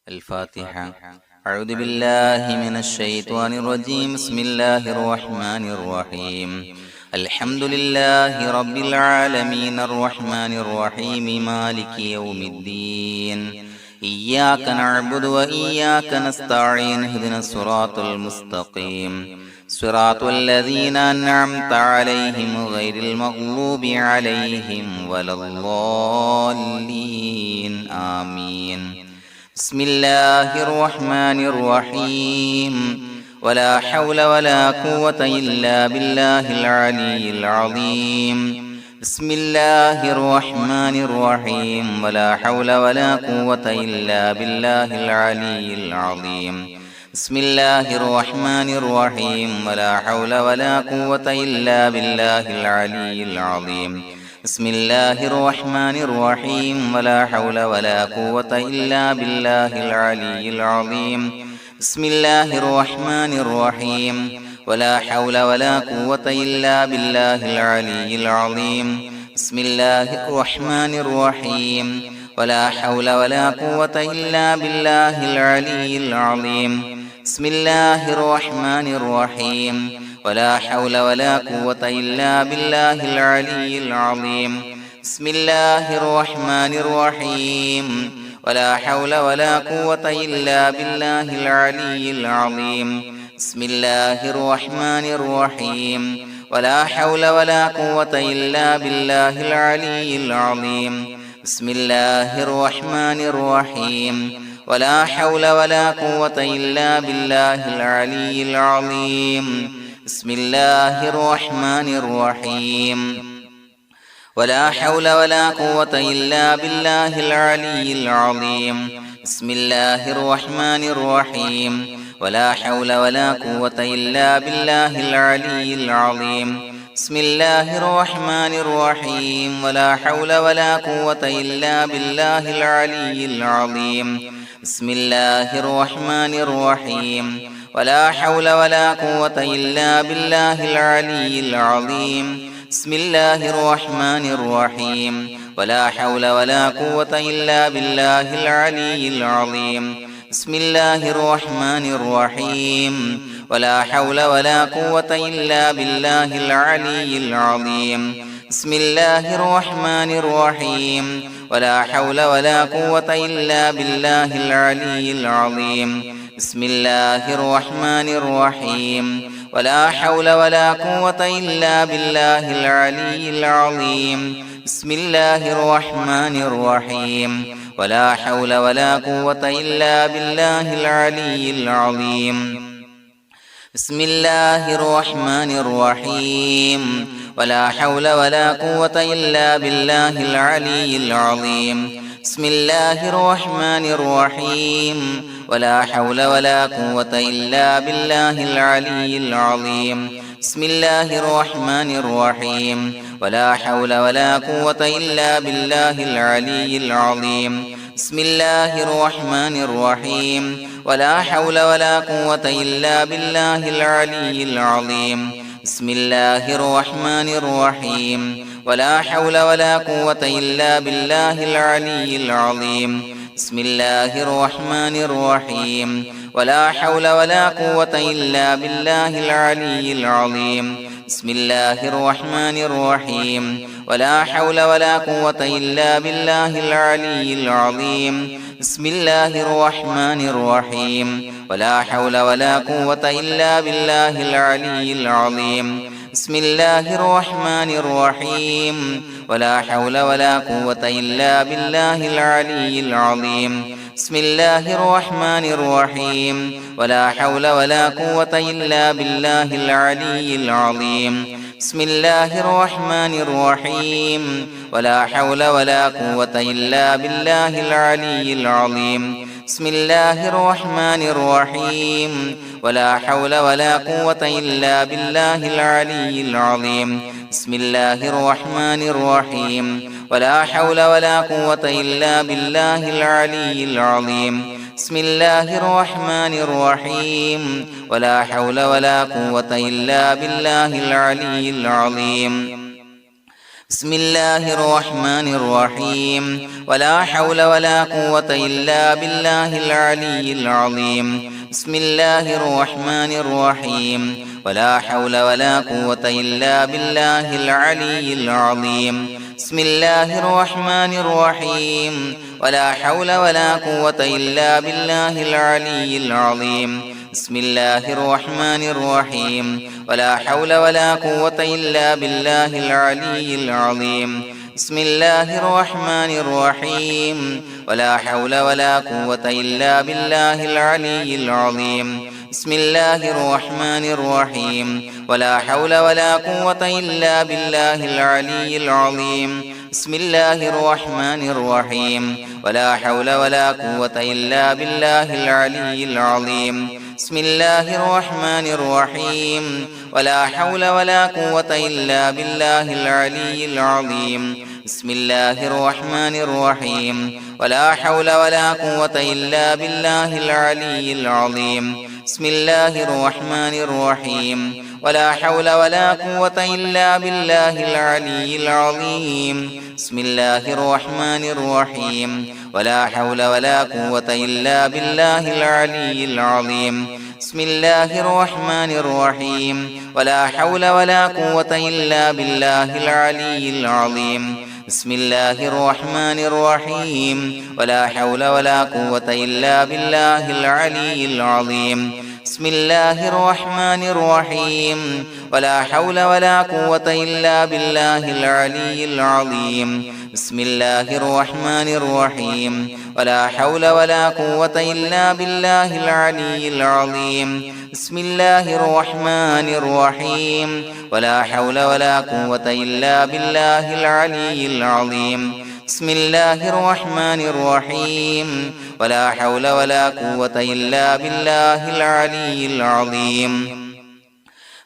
الفاتحة. أعوذ بالله من الشيطان الرجيم. بسم الله الرحمن الرحيم. الحمد لله رب العالمين الرحمن الرحيم مالك يوم الدين. إياك نعبد وإياك نستعين. اهدنا الصراط المستقيم صراط الذين أنعمت عليهم غير المغضوب عليهم ولا الضالين. آمين. بسم الله الرحمن الرحيم. ولا حول ولا قوة إلا بالله العلي العظيم. بسم الله الرحمن الرحيم. ولا حول ولا قوة إلا بالله العلي العظيم. بسم الله الرحمن الرحيم. ولا حول ولا قوة إلا بالله العلي العظيم. بسم الله الرحمن الرحيم. ولا حول ولا قوة إلا بالله العلي العظيم. بسم الله الرحمن الرحيم. ولا حول ولا قوة إلا بالله العلي العظيم. بسم الله الرحمن الرحيم. ولا حول ولا قوة إلا بالله العلي العظيم. بسم الله الرحمن الرحيم. ولا حول ولا قوة إلا بالله العلي العظيم. بسم الله الرحمن الرحيم. ولا حول ولا قوة إلا بالله العلي العظيم. بسم الله الرحمن الرحيم. ولا حول ولا قوة إلا بالله العلي العظيم. بسم الله الرحمن الرحيم. ولا حول ولا قوة إلا بالله العلي العظيم. بسم الله الرحمن الرحيم. ولا حول ولا قوة إلا بالله العلي العظيم. بسم الله الرحمن الرحيم. ولا حول ولا قوة إلا بالله العلي العظيم. بسم الله الرحمن الرحيم. ولا حول ولا قوة إلا بالله العلي العظيم. بسم الله الرحمن الرحيم. ولا حول ولا قوة إلا بالله العلي العظيم. بسم الله الرحمن الرحيم. ولا حول ولا قوة إلا بالله العلي العظيم. بسم الله الرحمن الرحيم. ولا حول ولا قوة إلا بالله العلي العظيم. بسم الله الرحمن الرحيم. ولا حول ولا قوة إلا بالله العلي العظيم. بسم الله الرحمن الرحيم. ولا حول ولا قوة إلا بالله العلي العظيم. بسم الله الرحمن الرحيم. ولا حول ولا قوة إلا بالله العلي العظيم. بسم الله الرحمن الرحيم. ولا حول ولا قوة إلا بالله العلي العظيم. بسم الله الرحمن الرحيم. ولا حول ولا قوة إلا بالله العلي العظيم. بسم الله الرحمن الرحيم. ولا حول ولا قوة إلا بالله العلي العظيم. بسم الله الرحمن الرحيم. ولا حول ولا قوة إلا بالله العلي العظيم. بسم الله الرحمن الرحيم. ولا حول ولا قوة إلا بالله العلي العظيم. بسم الله الرحمن الرحيم. ولا حول ولا قوة إلا بالله العلي العظيم. بسم الله الرحمن الرحيم. ولا حول ولا قوة إلا بالله العلي العظيم. بسم الله الرحمن الرحيم. ولا حول ولا قوة إلا بالله العلي العظيم. بسم الله الرحمن الرحيم. ولا حول ولا قوة إلا بالله العلي العظيم. بسم الله الرحمن الرحيم. ولا حول ولا قوة إلا بالله العلي العظيم. بسم الله الرحمن الرحيم. ولا حول ولا قوة إلا بالله العلي العظيم. بسم الله الرحمن الرحيم. ولا حول ولا قوة إلا بالله العلي العظيم. بسم الله الرحمن الرحيم. ولا حول ولا قوة إلا بالله العلي العظيم. بسم الله الرحمن الرحيم. ولا حول ولا قوة إلا بالله العلي العظيم. بسم الله الرحمن الرحيم ولا حول ولا قوة إلا بالله العلي العظيم بسم الله الرحمن الرحيم ولا حول ولا قوة إلا بالله العلي العظيم بسم الله الرحمن الرحيم ولا حول ولا قوة إلا بالله العلي العظيم بسم الله الرحمن الرحيم ولا حول ولا قوة إلا بالله العلي العظيم بسم الله الرحمن الرحيم ولا حول ولا قوة إلا بالله العلي العظيم بسم الله الرحمن الرحيم ولا حول ولا قوة إلا بالله العلي العظيم بسم الله الرحمن الرحيم ولا حول ولا قوة إلا بالله العلي العظيم بسم الله الرحمن الرحيم ولا حول ولا قوة إلا بالله العلي العظيم بسم الله الرحمن الرحيم ولا حول ولا قوة إلا بالله العلي العظيم بسم الله الرحمن الرحيم ولا حول ولا قوة إلا بالله العلي العظيم بسم الله الرحمن الرحيم ولا حول ولا قوة إلا بالله العلي العظيم بسم الله الرحمن الرحيم ولا حول ولا قوة إلا بالله العلي العظيم بسم الله الرحمن الرحيم ولا حول ولا قوة إلا بالله العلي العظيم بسم الله الرحمن الرحيم ولا حول ولا قوة إلا بالله العلي العظيم بسم الله الرحمن الرحيم ولا حول ولا قوة إلا بالله العلي العظيم بسم الله الرحمن الرحيم ولا حول ولا قوة إلا بالله العلي العظيم بسم الله الرحمن الرحيم ولا حول ولا قوة إلا بالله العلي العظيم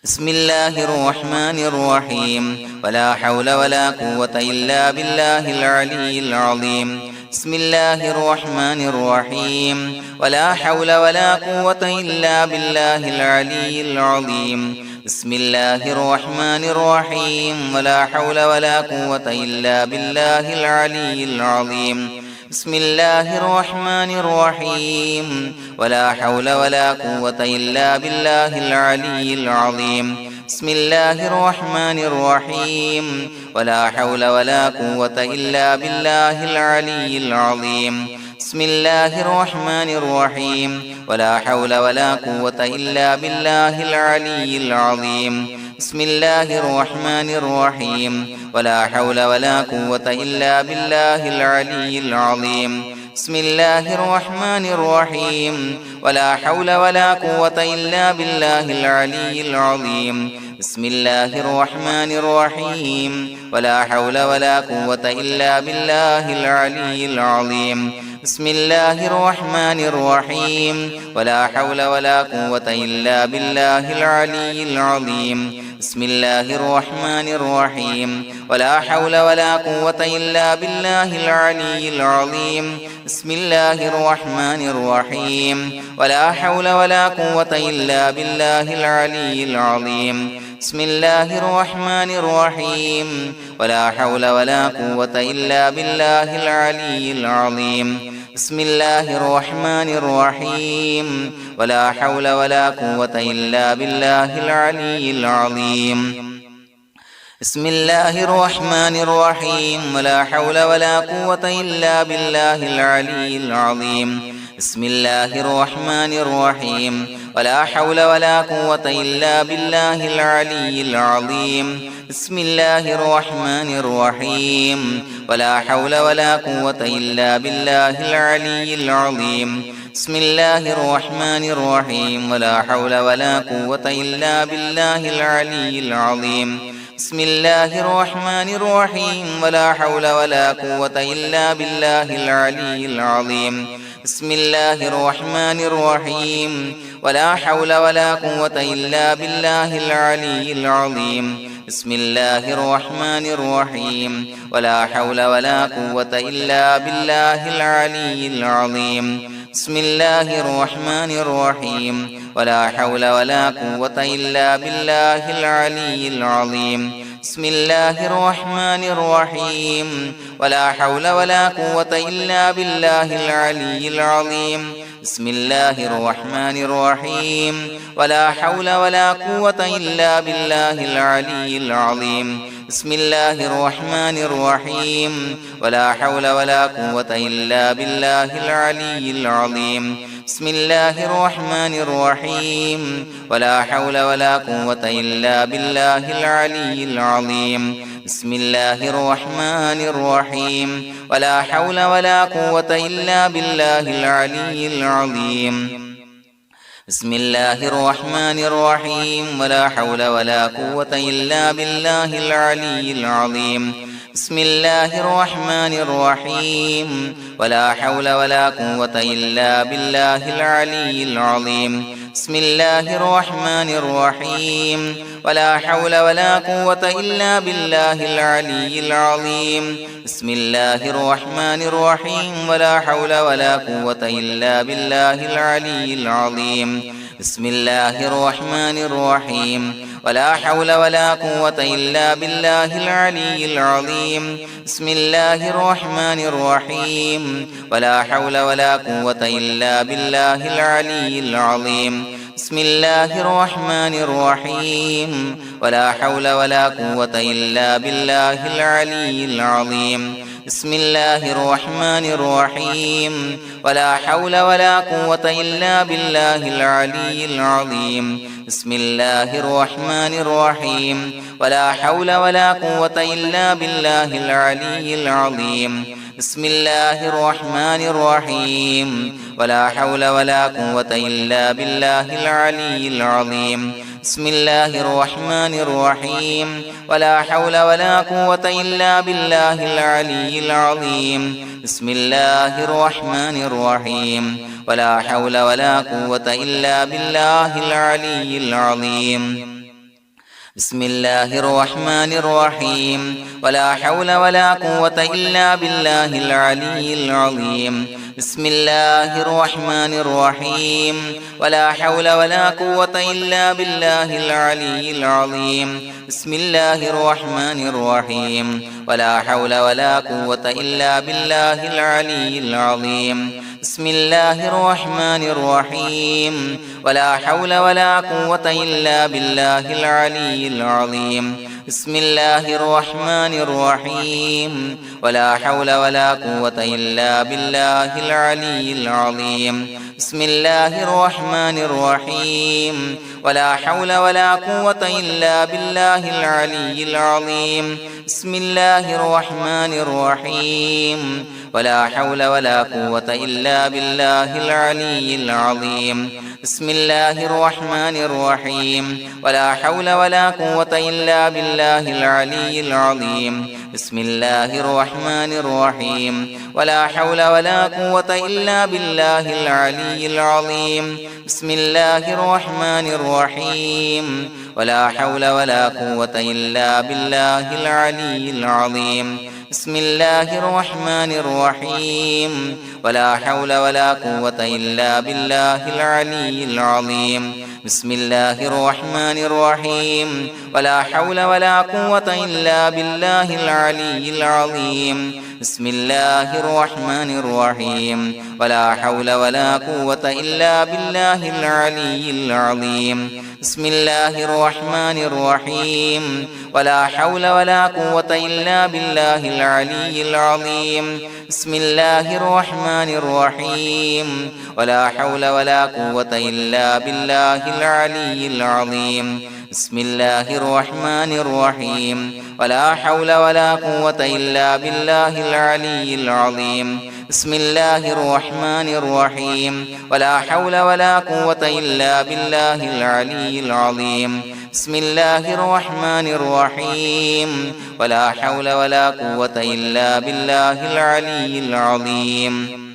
بسم الله الرحمن الرحيم ولا حول ولا قوة إلا بالله العلي العظيم بسم الله الرحمن الرحيم ولا حول ولا قوة إلا بالله العلي العظيم بسم الله الرحمن الرحيم ولا حول ولا قوة إلا بالله العلي العظيم بسم الله الرحمن الرحيم ولا حول ولا قوة إلا بالله العلي العظيم بسم الله الرحمن الرحيم ولا حول ولا قوة إلا بالله العلي العظيم بسم الله الرحمن الرحيم ولا حول ولا قوة إلا بالله العلي العظيم بسم الله الرحمن الرحيم ولا حول ولا قوة إلا بالله العلي العظيم بسم الله الرحمن الرحيم ولا حول ولا قوة إلا بالله العلي العظيم بسم الله الرحمن الرحيم ولا حول ولا قوة إلا بالله العلي العظيم بسم الله الرحمن الرحيم ولا حول ولا قوة إلا بالله العلي العظيم بسم الله الرحمن الرحيم ولا حول ولا قوة إلا بالله العلي العظيم بسم الله الرحمن الرحيم ولا حول ولا قوة إلا بالله العلي العظيم بسم الله الرحمن الرحيم ولا حول ولا قوة إلا بالله العلي العظيم بسم الله الرحمن الرحيم ولا حول ولا قوة إلا بالله العلي العظيم بسم الله الرحمن الرحيم ولا حول ولا قوة إلا بالله العلي العظيم بسم الله الرحمن الرحيم ولا حول ولا قوة إلا بالله العلي العظيم بسم الله الرحمن الرحيم ولا حول ولا قوة إلا بالله العلي العظيم بسم الله الرحمن الرحيم ولا حول ولا قوة إلا بالله العلي العظيم بسم الله الرحمن الرحيم ولا حول ولا قوة إلا بالله العلي العظيم بسم الله الرحمن الرحيم ولا حول ولا قوة إلا بالله العلي العظيم بسم الله الرحمن الرحيم ولا حول ولا قوة إلا بالله العلي العظيم بسم الله الرحمن الرحيم ولا حول ولا قوة إلا بالله العلي العظيم بسم الله الرحمن الرحيم ولا حول ولا قوة إلا بالله العلي العظيم بسم الله الرحمن الرحيم ولا حول ولا قوة إلا بالله العلي العظيم بسم الله الرحمن الرحيم ولا حول ولا قوة إلا بالله العلي العظيم بسم الله الرحمن الرحيم ولا حول ولا قوة إلا بالله العلي العظيم بسم الله الرحمن الرحيم ولا حول ولا قوة إلا بالله العلي العظيم بسم الله الرحمن الرحيم ولا حول ولا قوة إلا بالله العلي العظيم بسم الله الرحمن الرحيم ولا حول ولا قوة إلا بالله العلي العظيم بسم الله الرحمن الرحيم ولا حول ولا قوة إلا بالله العلي العظيم بسم الله الرحمن الرحيم ولا حول ولا قوة إلا بالله العلي العظيم بسم الله الرحمن الرحيم ولا حول ولا قوة إلا بالله العلي العظيم بسم الله الرحمن الرحيم ولا حول ولا قوة إلا بالله العلي العظيم بسم الله الرحمن الرحيم ولا حول ولا قوة إلا بالله العلي العظيم بسم الله الرحمن الرحيم ولا حول ولا قوة إلا بالله العلي العظيم بسم الله الرحمن الرحيم ولا حول ولا قوة إلا بالله العلي العظيم بسم الله الرحمن الرحيم ولا حول ولا قوة إلا بالله العلي العظيم بسم الله الرحمن الرحيم ولا حول ولا قوة إلا بالله العلي العظيم بسم الله الرحمن الرحيم ولا حول ولا قوة إلا بالله العلي العظيم بسم الله الرحمن الرحيم ولا حول ولا قوة إلا بالله العلي العظيم بسم الله الرحمن الرحيم ولا حول ولا قوة إلا بالله العلي العظيم بسم الله الرحمن الرحيم ولا حول ولا قوة إلا بالله العلي العظيم بسم الله الرحمن الرحيم ولا حول ولا قوة إلا بالله العلي العظيم بسم الله الرحمن الرحيم ولا حول ولا قوة إلا بالله العلي العظيم بسم الله الرحمن الرحيم ولا حول ولا قوة إلا بالله العلي العظيم بسم الله الرحمن الرحيم ولا حول ولا قوة إلا بالله العلي العظيم بسم الله الرحمن الرحيم ولا حول ولا قوة إلا بالله العلي العظيم بسم الله الرحمن الرحيم ولا حول ولا قوة إلا بالله العلي العظيم بسم الله الرحمن الرحيم ولا حول ولا قوة إلا بالله العلي العظيم بسم الله الرحمن الرحيم ولا حول ولا قوة إلا بالله العلي العظيم بسم الله الرحمن الرحيم ولا حول ولا قوة إلا بالله العلي العظيم بسم الله الرحمن الرحيم ولا حول ولا قوة إلا بالله العلي العظيم بسم الله الرحمن الرحيم ولا حول ولا قوة إلا بالله العلي العظيم بسم الله الرحمن الرحيم ولا حول ولا قوة إلا بالله العلي العظيم بسم الله الرحمن الرحيم ولا حول ولا قوة إلا بالله العلي العظيم بسم الله الرحمن الرحيم ولا حول ولا قوة إلا بالله العلي العظيم بسم الله الرحمن الرحيم ولا حول ولا قوة إلا بالله العلي العظيم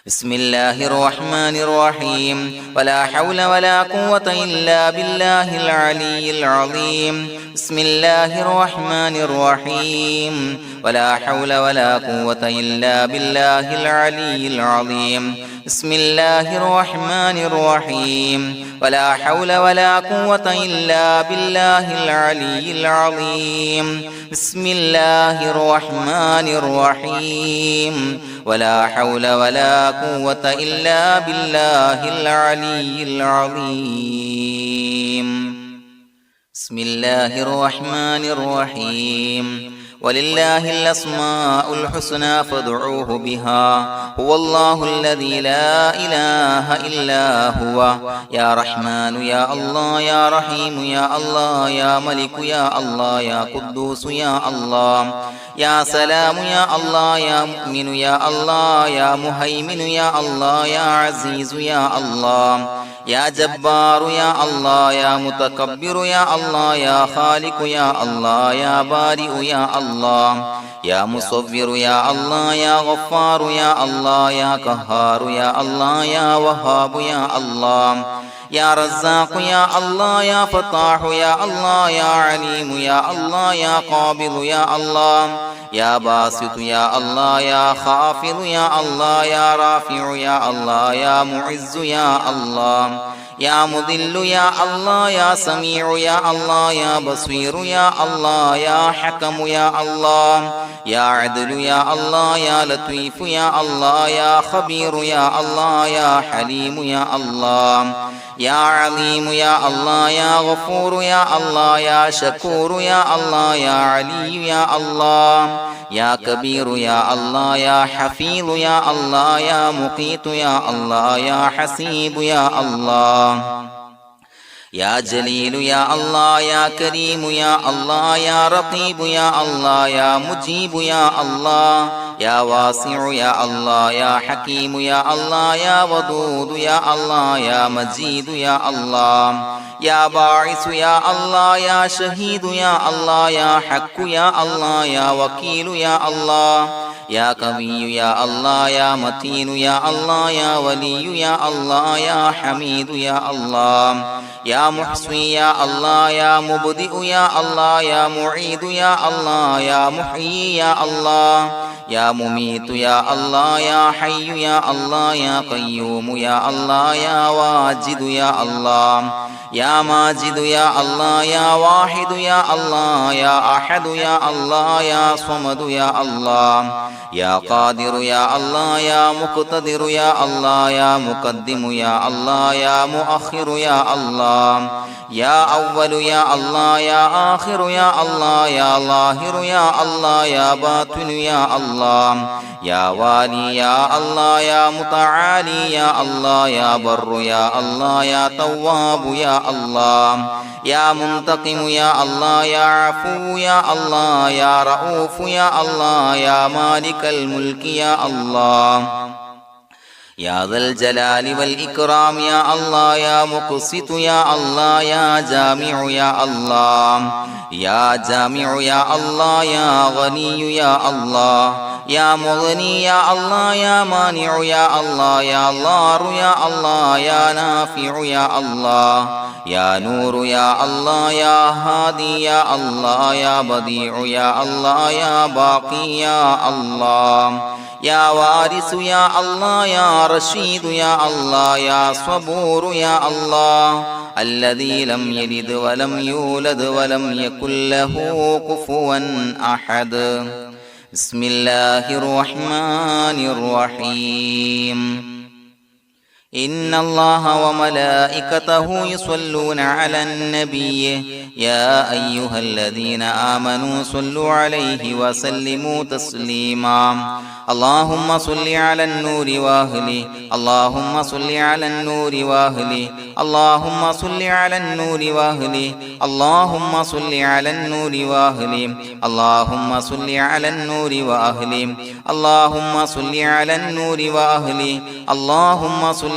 بسم الله الرحمن الرحيم ولا حول ولا قوة إلا بالله العلي العظيم بسم الله الرحمن الرحيم ولا حول ولا قوة إلا بالله العلي العظيم بسم الله الرحمن الرحيم ولا حول ولا قوة إلا بالله العلي العظيم بسم الله الرحمن الرحيم ولا حول ولا قوة إلا بالله العلي العظيم بسم الله الرحمن الرحيم ولله الأسماء الحسنى فادعوه بها هو الله الذي لا إله إلا هو يا رحمن يا الله يا رحيم يا الله يا ملك يا الله يا قدوس يا الله يا سلام يا الله يا مؤمن يا الله يا مهيمن يا الله يا عزيز يا الله يا جبار يا الله يا متكبر يا الله يا خالق يا الله يا بارئ يا الله يا مصور يا الله يا غفار يا الله يا قهار يا الله يا وهاب يا الله يا رزاق يا الله يا فتاح يا الله يا عليم يا الله يا قابض يا الله يا باسط يا الله يا خافض يا الله يا رافع يا الله يا معز يا الله يا مذل يا الله يا سميع يا الله يا بصير يا الله يا حكم يا الله يا عدل يا الله يا لطيف يا الله يا خبير يا الله يا حليم يا الله يا عليم يا الله يا غفور يا الله يا شكور يا الله يا علي يا الله يا كبير يا الله يا حفيظ يا الله يا مقيت يا الله يا حسيب يا الله يا جليل يا الله يا كريم يا الله يا رقيب يا الله يا مجيب يا الله يا واسع يا الله يا حكيم يا الله يا ودود يا الله يا مجيد يا الله يا باعث يا الله يا شهيد يا الله يا حق يا الله يا وكيل يا الله يا قوي يا الله يا متين يا الله يا ولي يا الله يا حميد يا الله يا محصي يا الله يا مبدئ يا الله يا معيد يا الله يا محيي يا الله يا مميت يا الله يا حي يا الله يا قيوم يا الله يا واجد يا الله يا ماجد يا الله يا واحد يا الله يا أحد يا الله يا صمد يا الله يا قادر يا الله يا مقتدر يا الله يا مقدم يا الله يا مؤخر يا الله يا أول يا الله يا آخر يا الله يا ظاهر يا الله يا باطن يا الله يا والي يا الله يا متعالي يا الله يا بر يا الله يا تواب يا الله يا منتقم يا الله يا عفو يا الله يا رؤوف يا الله يا مالك الملك يا الله يا ذا الجلال والإكرام يا الله يا مقسط يا الله يا جامع يا الله يا جامع يا الله يا غني يا الله يا مغني يا الله يا مانع يا الله يا ضار يا الله يا نافع يا الله يا نور يا الله يا هادي يا الله يا بديع يا الله يا باقي يا الله يا وارث يا الله يا رشيد يا الله يا صبور يا الله الذي لم يلد ولم يولد ولم يكن له كفوا أحد بسم الله الرحمن الرحيم إن الله وملائكته يصلون على النبي يا أيها الذين آمنوا صلوا عليه وسلموا تسليما اللهم صل على النور وأهله اللهم صل على النور وأهله اللهم صل على النور وأهله اللهم صل على النور وأهله اللهم صل على النور وأهله اللهم صل على النور وأهله اللهم صل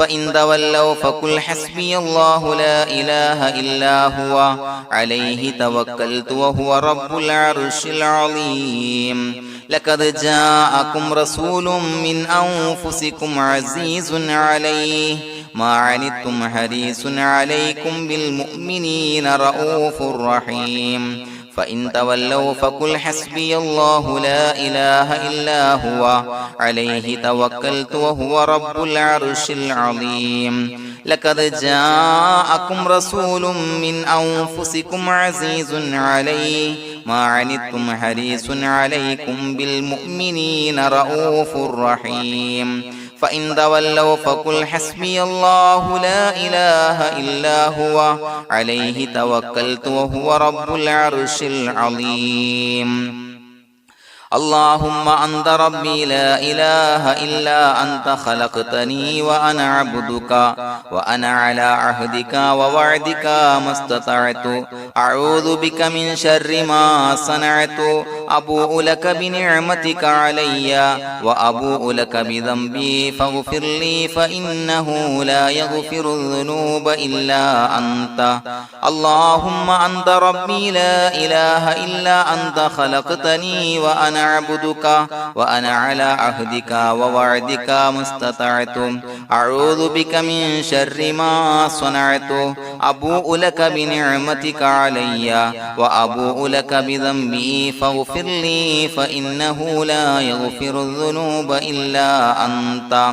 فإن تولوا فقل حسبي الله لا إله إلا هو عليه توكلت وهو رب العرش العظيم لقد جاءكم رسول من أنفسكم عزيز عليه ما عنتم حريص عليكم بالمؤمنين رؤوف رحيم فإن تولوا فقل حسبي الله لا إله إلا هو عليه توكلت وهو رب العرش العظيم لقد جاءكم رسول من أنفسكم عزيز عليه ما عنتم حريص عليكم بالمؤمنين رؤوف رحيم فإن تولوا فقل حسبي الله لا إله إلا هو عليه توكلت وهو رب العرش العظيم اللهم أنت ربي لا إله إلا أنت خلقتني وأنا عبدك وأنا على عهدك ووعدك ما استطعت أعوذ بك من شر ما صنعت أبوء لك بنعمتك علي وأبوء لك بذنبي فاغفر لي فإنه لا يغفر الذنوب إلا أنت اللهم أنت ربي لا إله إلا أنت خلقتني وأنا عبدك وأنا على عهدك ووعدك ما استطعت أعوذ بك من شر ما صنعت أبوء لك بنعمتك علي وأبوء لك بذنبي فاغفر لي فإنه لا يغفر الذنوب إلا أنت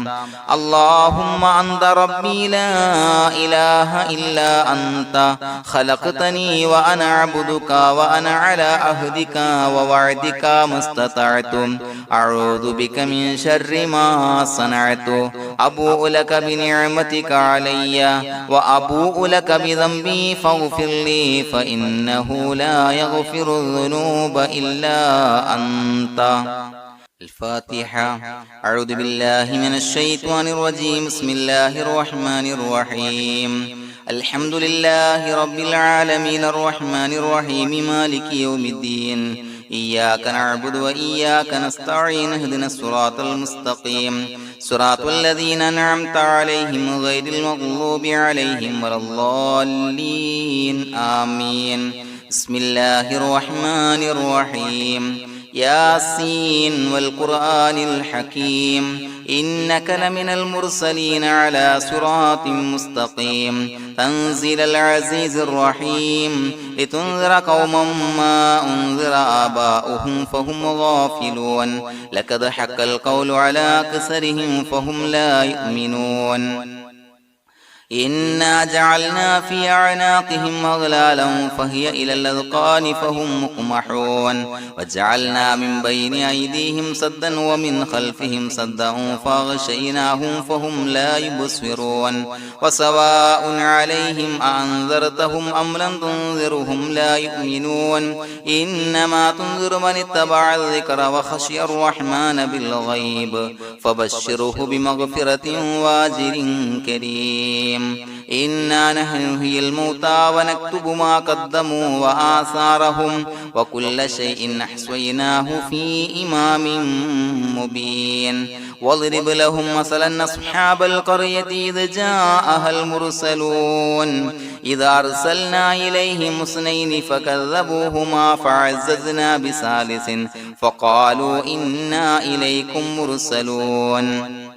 اللهم أنت ربي لا إله إلا أنت خلقتني وأنا عبدك وأنا على عهدك ووعدك ما استطعت أعوذ بك من شر ما صنعت أبوء لك بنعمتك علي وأبوء لك بذنبي فاغفر لي فإنه لا يغفر الذنوب إلا أنت الفاتحة أعوذ بالله من الشيطان الرجيم بسم الله الرحمن الرحيم الحمد لله رب العالمين الرحمن الرحيم مالك يوم الدين إياك نعبد وإياك نستعين اهدنا الصراط المستقيم صراط الذين أنعمت عليهم غير المغضوب عليهم ولا الضالين آمين بسم الله الرحمن الرحيم ياسين والقرآن الحكيم إنك لمن المرسلين على صراط مستقيم تنزيل العزيز الرحيم لتنذر قوما ما أنذر آباؤهم فهم غافلون لقد حق القول على أكثرهم فهم لا يؤمنون إنا جعلنا في أعناقهم أغلالا فهي إلى الأذقان فهم مقمحون وجعلنا من بين أيديهم سدا ومن خلفهم سدا فأغشيناهم فهم لا يبصرون وسواء عليهم أأنذرتهم أم لم تنذرهم لا يؤمنون إنما تنذر من اتبع الذكر وخشي الرحمن بالغيب فبشره بمغفرة وأجر كريم إنا نحن نحيي الموتى ونكتب ما قدموا وآثارهم وكل شيء أحصيناه في إمام مبين واضرب لهم مثلا أصحاب القرية إذ جاءها المرسلون إذا أرسلنا إليهم اثنين فكذبوهما فعززنا بثالث فقالوا إنا إليكم مرسلون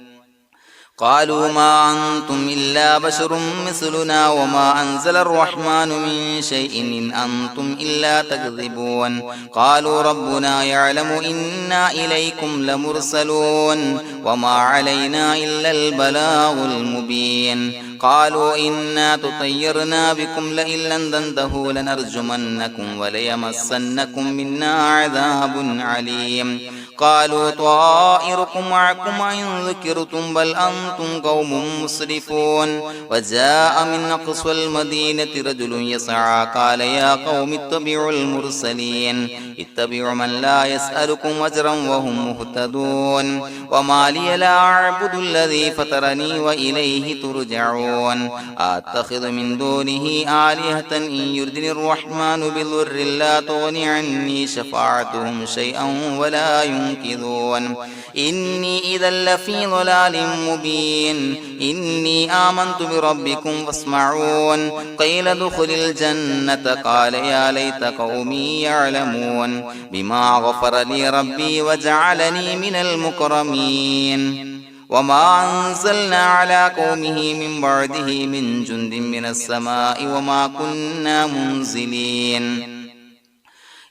قالوا ما أنتم إلا بشر مثلنا وما أنزل الرحمن من شيء إن أنتم إلا تكذبون قالوا ربنا يعلم إنا إليكم لمرسلون وما علينا إلا البلاغ المبين قالوا إنا تطيرنا بكم لئن لم تنتهوا لنرجمنكم وليمسنكم منا عذاب عليم قالوا طائركم معكم إن ذكرتم بل أنتم قوم مسرفون وجاء من أقصى المدينة رجل يسعى قال يا قوم اتبعوا المرسلين اتبعوا من لا يسألكم أجرا وهم مهتدون وما لي لا أعبد الذي فطرني وإليه ترجعون أتخذ من دونه آلهة إن يردني الرحمن بضر لا تغني عني شفاعتهم شيئا ولا ينصرون ينكثون إني إذا لفي ضلال مبين إني آمنت بربكم فاسمعون قيل ادخل الجنة قال يا ليت قومي يعلمون بما غفر لي ربي وجعلني من المكرمين وما أنزلنا على قومه من بعده من جند من السماء وما كنا منزلين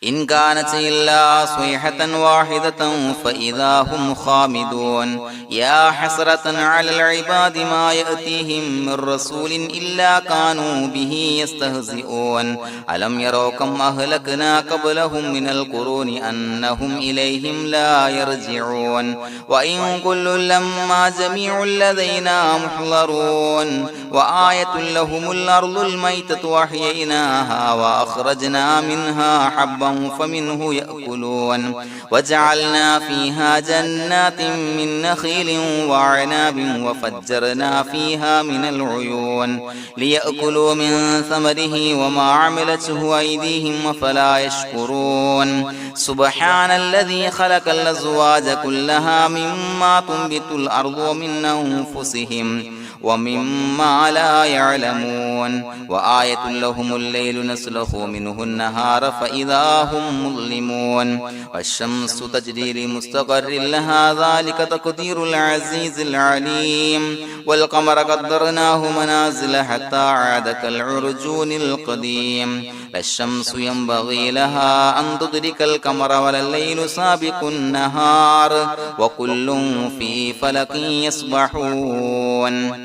إن كانت إلا صيحة واحدة فإذا هم خامدون يا حسرة على العباد ما يأتيهم من رسول إلا كانوا به يستهزئون ألم يروا كم أهلكنا قبلهم من القرون أنهم إليهم لا يرجعون وإن كل لما جميع لدينا محضرون وآية لهم الأرض الميتة وأحييناها وأخرجنا منها حبا فمنه يأكلون وجعلنا فيها جنات من نخيل وعناب وفجرنا فيها من العيون ليأكلوا من ثمره وما عملته أيديهم فلا يشكرون سبحان الذي خلق الأزواج كلها مما تنبت الأرض ومن أنفسهم ومما لا يعلمون وآية لهم الليل نسلخ منه النهار فإذا هم مظلمون والشمس تجري لمستقر لها ذلك تقدير العزيز العليم والقمر قدرناه منازل حتى عاد كالعرجون القديم لا الشمس ينبغي لها أن تدرك القمر ولا الليل سابق النهار وكل في فلك يسبحون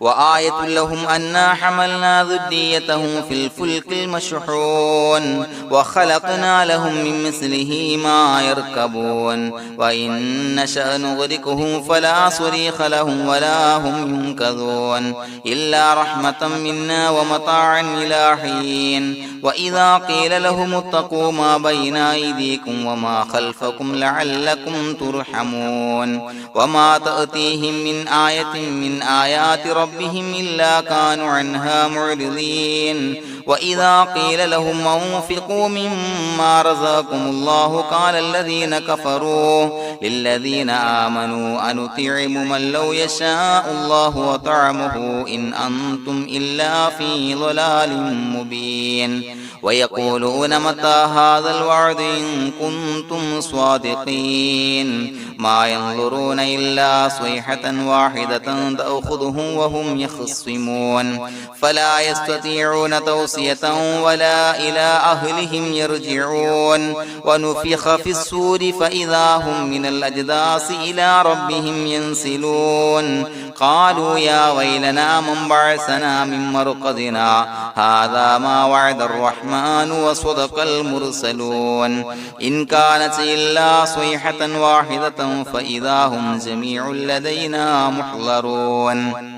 وآية لهم أنا حملنا ذريتهم في الفلك المشحون وخلقنا لهم من مثله ما يركبون وإن نشأ نغرقهم فلا صريخ لهم ولا هم ينقذون إلا رحمة منا ومتاعا إلى حين وإذا قيل لهم اتقوا ما بين أيديكم وما خلفكم لعلكم ترحمون وما تأتيهم من آية من آيات ربهم إلا كانوا عنها معرضين وإذا قيل لهم أنفقوا مما رزقكم الله قال الذين كفروا للذين آمنوا أنطعم من لو يشاء الله وطعمه إن أنتم إلا في ضلال مبين ويقولون متى هذا الوعد إن كنتم صادقين ما ينظرون إلا صيحة واحدة تأخذهم وهم يخصمون فلا يستطيعون توصية ولا إلى أهلهم يرجعون ونفخ في الصور فإذا هم من الأجداث إلى ربهم ينسلون قالوا يا ويلنا من بعثنا من مرقدنا هذا ما وعد الرحمن وصدق المرسلون إن كانت إلا صيحة واحدة فإذا هم جميع لدينا محضرون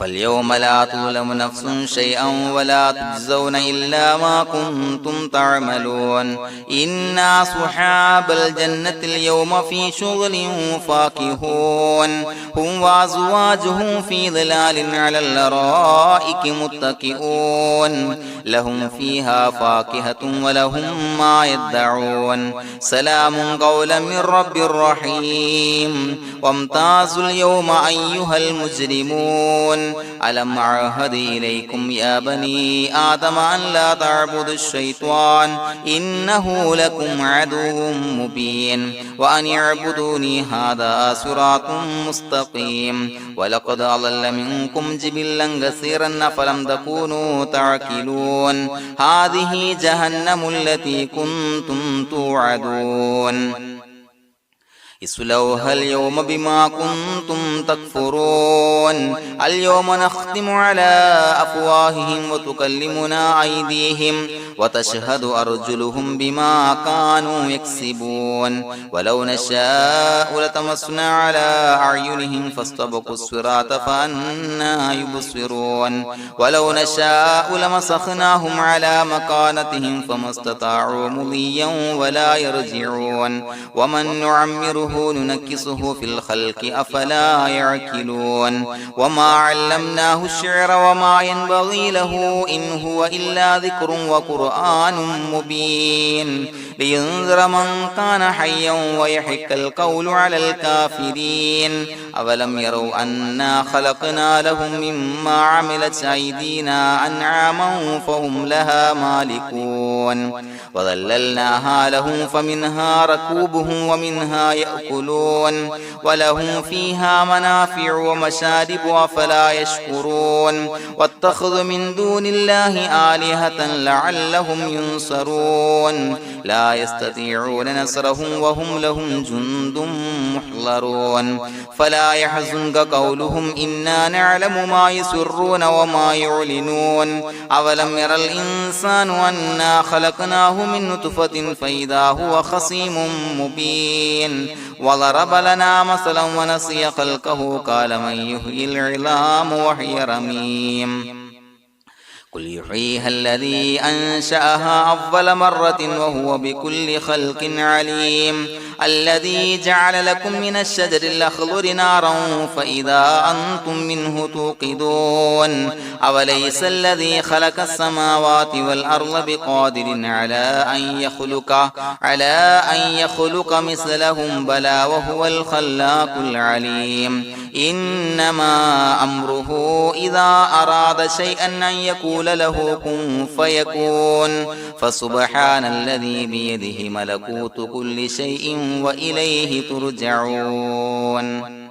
فاليوم لا تظلم نفس شيئا ولا تجزون إلا ما كنتم تعملون إنا أصحاب الجنة اليوم في شغل فاكهون هم وأزواجهم في ظلال على الأرائك متكئون لهم فيها فاكهة ولهم ما يدعون سلام قولا من رب رحيم وامتازوا اليوم أيها المجرمون ألم أعهد إليكم يا بني آدم أن لا تعبدوا الشيطان إنه لكم عدو مبين وأن اعبدوني هذا صراط مستقيم ولقد أضل منكم جبلا كثيرا فلم تكونوا تعقلون هذه جهنم التي كنتم توعدون اصلوها اليوم بما كنتم تكفرون اليوم نختم على أفواههم وتكلمنا أيديهم وتشهد أرجلهم بما كانوا يكسبون ولو نشاء لتمسنا على أعينهم فاستبقوا الصراط فأنى يبصرون ولو نشاء لمسخناهم على مكانتهم فما استطاعوا مضيا ولا يرجعون ومن نعمره نعمره ننكسه في الخلق أفلا يعقلون وما علمناه الشعر وما ينبغي له إن هو إلا ذكر وقرآن مبين لينذر من كان حيا ويحق القول على الكافرين أولم يروا أنا خلقنا لهم مما عملت أيدينا أنعاما فهم لها مالكون وظللناها لهم فمنها ركوبهم ومنها يأكلون ولهم فيها منافع ومشارب أفلا يشكرون واتخذوا من دون الله آلهة لعلهم ينصرون لا يستطيعون نصرهم وهم لهم جند محضرون فلا يحزنك قولهم إنا نعلم ما يسرون وما يعلنون أولم ير الإنسان أنا خلقناه من نطفة فإذا هو خصيم مبين وضرب لنا مثلا ونسي خلقه قال من يحيي العظام وهي رميم قل يحييها الذي أنشأها أول مرة وهو بكل خلق عليم الذي جعل لكم من الشجر الأخضر نارا فإذا أنتم منه توقدون أوليس الذي خلق السماوات والأرض بقادر على أن يخلق مثلهم بلى وهو الخلاق العليم إنما أمره إذا أراد شيئا أن يقول له كن فيكون فسبحان الذي بيده ملكوت كل شيء وإليه ترجعون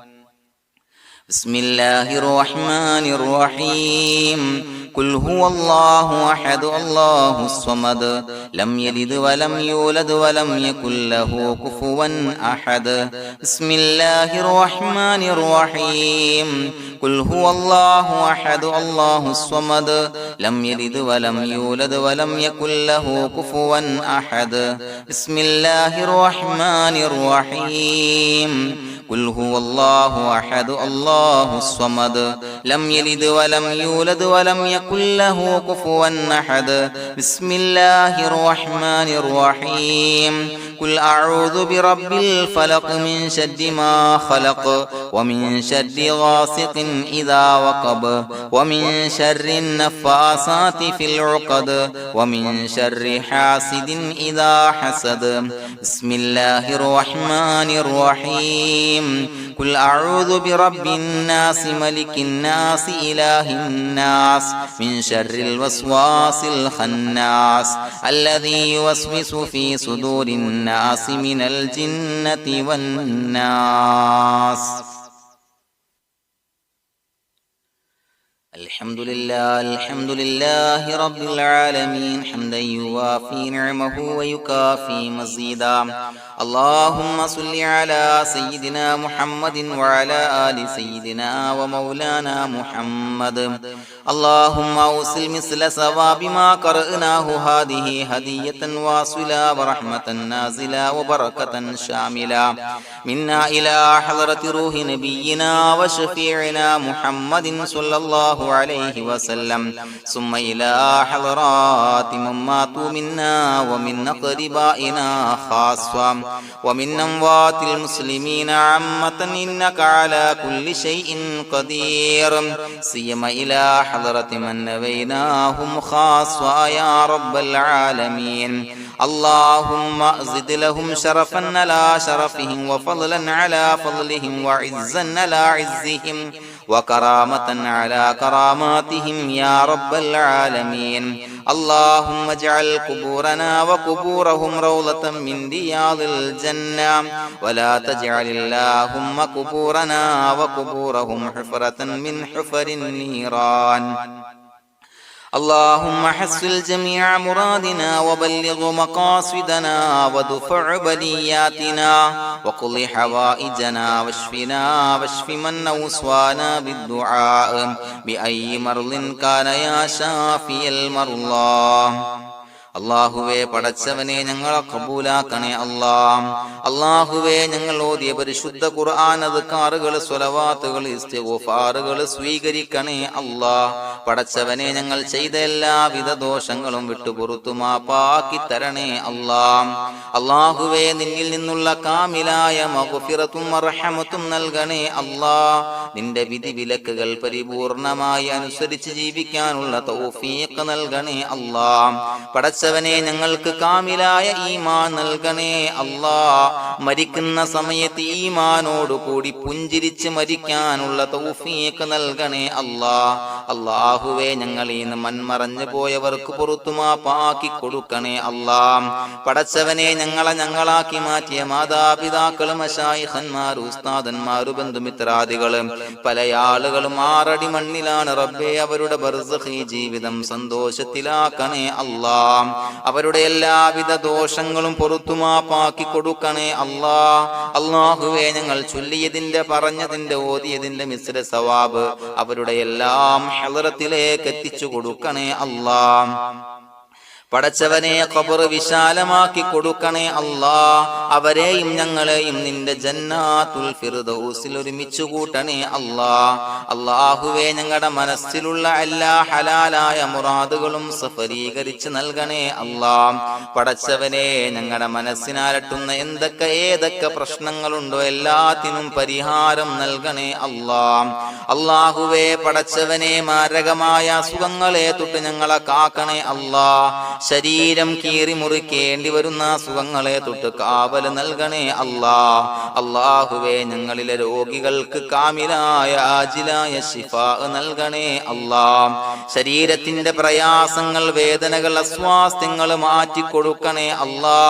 بسم الله الرحمن الرحيم قل هو الله أحد الله الصمد لم يلد ولم يولد ولم يكن له كفوا أحد بسم الله الرحمن الرحيم قل هو الله أحد الله الصمد لم يلد ولم يولد ولم يكن له كفوا أحد بسم الله الرحمن الرحيم قل هو الله أحد الله الصمد لم يلد ولم يولد ولم يكن له كفوا أحد بسم الله الرحمن الرحيم قل أعوذ برب الفلق من شر ما خلق ومن شر غاسق إذا وقب ومن شر النفاثات في العقد ومن شر حاسد إذا حسد بسم الله الرحمن الرحيم قل أعوذ برب الناس ملك الناس إله الناس من شر الوسواس الخناس الذي يوسوس في صدور الناس من الجنة والناس الحمد لله رب العالمين حمدا يوافي نعمه ويكافي مزيدا اللهم صل على سيدنا محمد وعلى آل سيدنا ومولانا محمد اللهم أوصل مثل ثواب ما قرأناه هذه هدية واصلة ورحمة نازلة وبركة شاملة منا إلى حضرة روح نبينا وشفيعنا محمد صلى الله عليه وسلم ثم إلى حضرات من ماتوا منا ومن أقربائنا خاصة ومن أموات المسلمين عامة إنك على كل شيء قدير سيما إلى حضرة من نبيناهم خاصة يا رب العالمين اللهم زد لهم شرفا على شرفهم وفضلا على فضلهم وعزا على عزهم وكرامة على كراماتهم يا رب العالمين اللهم اجعل قبورنا وقبورهم روضة من رياض الجنة ولا تجعل اللهم قبورنا وقبورهم حفرة من حفر النيران اللهم حصل جميع مرادنا وبلغ مقاصدنا ودفع بلياتنا وقض حوائجنا واشفنا واشف من أوصانا بالدعاء بأي مرض كان يا شافي المرضى അല്ലാഹുവേ പടച്ചവനെ ഞങ്ങളെ ഖബൂലാക്കണേ അല്ലാ. അല്ലാഹുവേ ഞങ്ങൾ ഓതിയ പരിശുദ്ധ ഖുർആൻ അദ്കാറുകൾ സ്വലവാത്തുകൾ ഇസ്തിഗ്ഫാറുകൾ സ്വീകരിക്കണേ അല്ലാ. പടച്ചവനെ ഞങ്ങൾ ചെയ്ത എല്ലാവിധ ദോഷങ്ങളും വിട്ടുപുറത്തു മാപ്പാക്കി തരണേ അല്ലാ. അല്ലാഹുവേ നിന്നിൽ നിന്നുള്ള കാമിലായ മഗ്ഫിറത്തും റഹ്മത്തും നൽകണേ അല്ലാ. നിന്റെ വിധി വിലക്കുകൾ പരിപൂർണമായി അനുസരിച്ച് ജീവിക്കാനുള്ള തൗഫീഖ് നൽകണേ അല്ലാ. പടച്ചവനെ ഞങ്ങൾക്ക് കാമിലായ ഈമാൻ നൽകണേ അല്ലാ. മരിക്കുന്ന സമയത്ത് ഈമാനോട് കൂടി പുഞ്ചിരിച്ച് മരിക്കാനുള്ള തൗഫീഖ് നൽകണേ അല്ലാ. അല്ലാഹുവേ ഞങ്ങളിൽ നിന്ന് മൺമറഞ്ഞു പോയവർക്ക് പുറത്തു മാപ്പാക്കി കൊടുക്കണേ അല്ലാ. പടച്ചവനെ ഞങ്ങളാക്കി മാറ്റിയ മാതാപിതാക്കളും മശായിഖന്മാരും ഉസ്താദന്മാരും ബന്ധുമിത്രാദികളും പല ആളുകളും 6 അടി മണ്ണിലാണ് റബ്ബേ. അവരുടെ ബർസഖി ജീവിതം സന്തോഷത്തിലാക്കണേ അല്ലാ. അവരുടെ എല്ലാവിധ ദോഷങ്ങളും പുറത്തു മാപ്പാക്കി കൊടുക്കണേ അല്ലാ. അല്ലാഹുവേ ഞങ്ങൾ ചൊല്ലിയതിന്റെ പറഞ്ഞതിന്റെ ഓതിയതിന്റെ മിശ്ര സവാബ് അവരുടെ എല്ലാം ഹളറത്തിലേക്ക് എത്തിച്ചു കൊടുക്കണേ അല്ലാ. പടച്ചവനെ ഖബർ വിശാലമാക്കി കൊടുക്കണേ അല്ലാ. അവരെയും ഞങ്ങളെയും നിന്റെ ജന്നാത്തുൽ ഫിർദൗസിൽ ഒരുമിച്ച് കൂട്ടണേ അല്ലാ. അല്ലാഹുവേ ഞങ്ങളുടെ മനസ്സിലുള്ള എല്ലാ ഹലാലായ മുറാദുകളും സഫലീകരിച്ച് നൽകണേ അല്ലാ. പടച്ചവനെ ഞങ്ങളുടെ മനസ്സിനാലട്ടുന്ന ഏതൊക്കെ പ്രശ്നങ്ങളുണ്ടോ എല്ലാത്തിനും പരിഹാരം നൽകണേ അല്ലാ. അല്ലാഹുവേ പടച്ചവനെ മാരകമായ അസുഖങ്ങളെ തൊട്ട് ഞങ്ങളെ കാക്കണേ അല്ലാ. ശരീരം കീറി മുറിക്കേണ്ടി വരുന്ന അസുഖങ്ങളെ തൊട്ട് കാവല് നൽകണേ അല്ലാ. അല്ലാഹുവേ ഞങ്ങളിലെ രോഗികൾക്ക് കാമിലായ ആജിലായ ശിഫാ നൽകണേ അല്ലാ. ശരീരത്തിന്റെ പ്രയാസങ്ങൾ വേദനകൾ അസ്വാസ്ഥ്യങ്ങൾ മാറ്റിക്കൊടുക്കണേ അല്ലാ.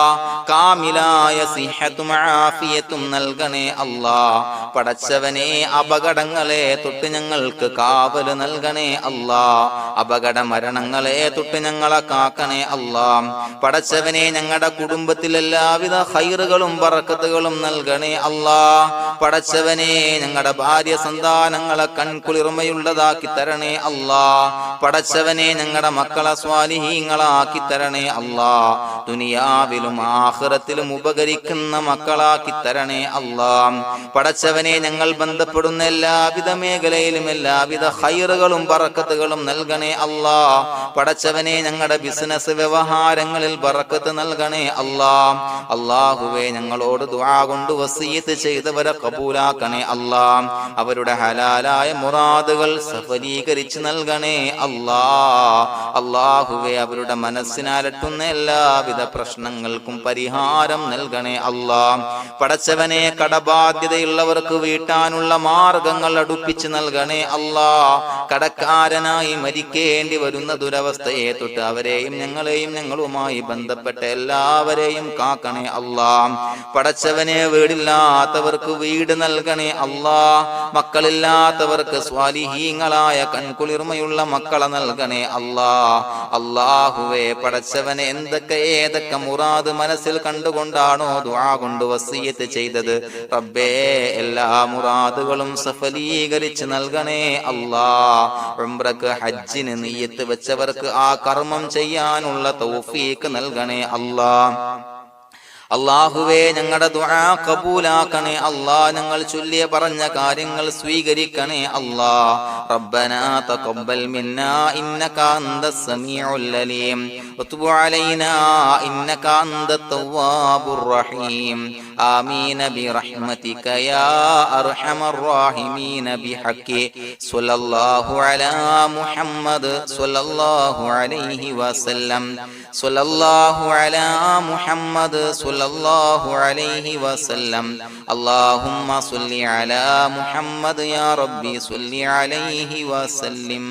കാമിലായ സിഹത്തും ആഫിയത്തും നൽകണേ അല്ലാ. പടച്ചവനെ അപകടങ്ങളെ തൊട്ട് ഞങ്ങൾക്ക് കാവല് നൽകണേ അല്ലാ. അപകട മരണങ്ങളെ തൊട്ട് ഞങ്ങളെ കാക്കണേ അല്ലാ. പടച്ചവനെ ഞങ്ങളുടെ കുടുംബത്തിൽ എല്ലാവിധ ഖൈറുകളും ബറക്കത്തുകളും നൽകണേ അല്ലാ. പടച്ചവനെ ഞങ്ങളുടെ ഭാര്യ സന്താനങ്ങളെ കൺകുളിർമയുള്ളതാക്കി തരണേ അല്ലാ. പടച്ചവനെ ഞങ്ങളുടെ മക്കളെ സ്വാലിഹീങ്ങളാക്കി തരണേ അല്ലാ. ദുനിയാവിലും ആഖിറത്തിലും ഉപകരിക്കുന്ന മക്കളാക്കി തരണേ അല്ലാ. പടച്ചവനെ ഞങ്ങൾ ബന്ധപ്പെടുന്ന എല്ലാവിധ മേഖലയിലും എല്ലാവിധ ഖൈറുകളും ബറക്കത്തുകളും നൽകണേ അല്ലാ. പടച്ചവനെ ഞങ്ങളുടെ ബിസിനസ് വ്യവഹാരങ്ങളിൽ ബറക്കത്ത് നൽകണേ അല്ലാ. അല്ലാഹുവേ ഞങ്ങളോട് ദുആ കൊണ്ട് വസിയത്ത് ചെയ്തവരെ കബൂലാക്കണേ അല്ലാ. അവരുടെ ഹലാലായ മുറാദുകൾ സഫലീകരിച്ച് നൽകണേ അല്ലാ. അല്ലാഹുവേ അവരുടെ മനസ്സിനാലട്ടുന്ന എല്ലാവിധ പ്രശ്നങ്ങൾക്കും പരിഹാരം നൽകണേ അല്ലാ. പടച്ചവനെ കടബാധ്യതയുള്ളവർക്ക് വീട്ടാനുള്ള മാർഗങ്ങൾ അടുപ്പിച്ച് നൽകണേ അല്ലാ. കടക്കാരനായി മരിക്കേണ്ടി വരുന്ന ദുരവസ്ഥയെ തൊട്ട് അവരെയും ഞങ്ങളെയും ഞങ്ങളുമായി ബന്ധപ്പെട്ട എല്ലാവരെയും കാക്കണേ അല്ലാ. പടച്ചവനെ വീടില്ലാത്തവർക്ക് വീട് നൽകണേ അല്ലാ. മക്കളില്ലാത്തവർക്ക് സ്വാലിഹീങ്ങളായ കൺകുളിർമയുള്ള മക്കളെ നൽകണേ അല്ലാ. അല്ലാഹുവേ പടച്ചവനെ ഏതൊക്കെ മുറാദ് മനസ്സിൽ കണ്ടുകൊണ്ടാണോ ദുആ കൊണ്ട് വസിയത്ത് ചെയ്തത് റബ്ബേ എല്ലാ മുറാദുകളും സഫലീകരിച്ച് നൽകണേ അല്ലാ. ഉംറക്ക് ഹജ്ജിന് നിയ്യത്ത് വെച്ചവർക്ക് ആ കർമ്മം ചെയ്യാനുള്ള തൗഫീഖ് നൽകണേ അല്ലാ. അല്ലാഹുവേ ഞങ്ങളുടെ ദുആ ഖബൂലാക്കണേ അല്ലാ. ഞങ്ങൾ ചൊല്ലിയ പറഞ്ഞ കാര്യങ്ങൾ സ്വീകരിക്കണേ അല്ലാ. റബ്ബനാ തഖബ്ബൽ മിന്നാ ഇന്നക അന്തസ് സമീഉൽ അലീം വതുബ് അലൈനാ ഇന്നക അന്തത് തവ്വാബുർ റഹീം. ആമീൻ ബിറഹ്മതിക യാ അർഹമർ റഹീമീൻ ബിഹഖി സ്വല്ലല്ലാഹു അലാ മുഹമ്മദ് സ്വല്ലല്ലാഹു അലൈഹി വസല്ലം. സ്വല്ലല്ലാഹു അലാ മുഹമ്മദ് സ്വല്ലല്ലാഹു അലൈഹി വസല്ലം. അല്ലാഹുമ്മ സ്വല്ലി അലാ മുഹമ്മദ് യാ റബ്ബി സ്വല്ലി അലൈഹി വസല്ലം.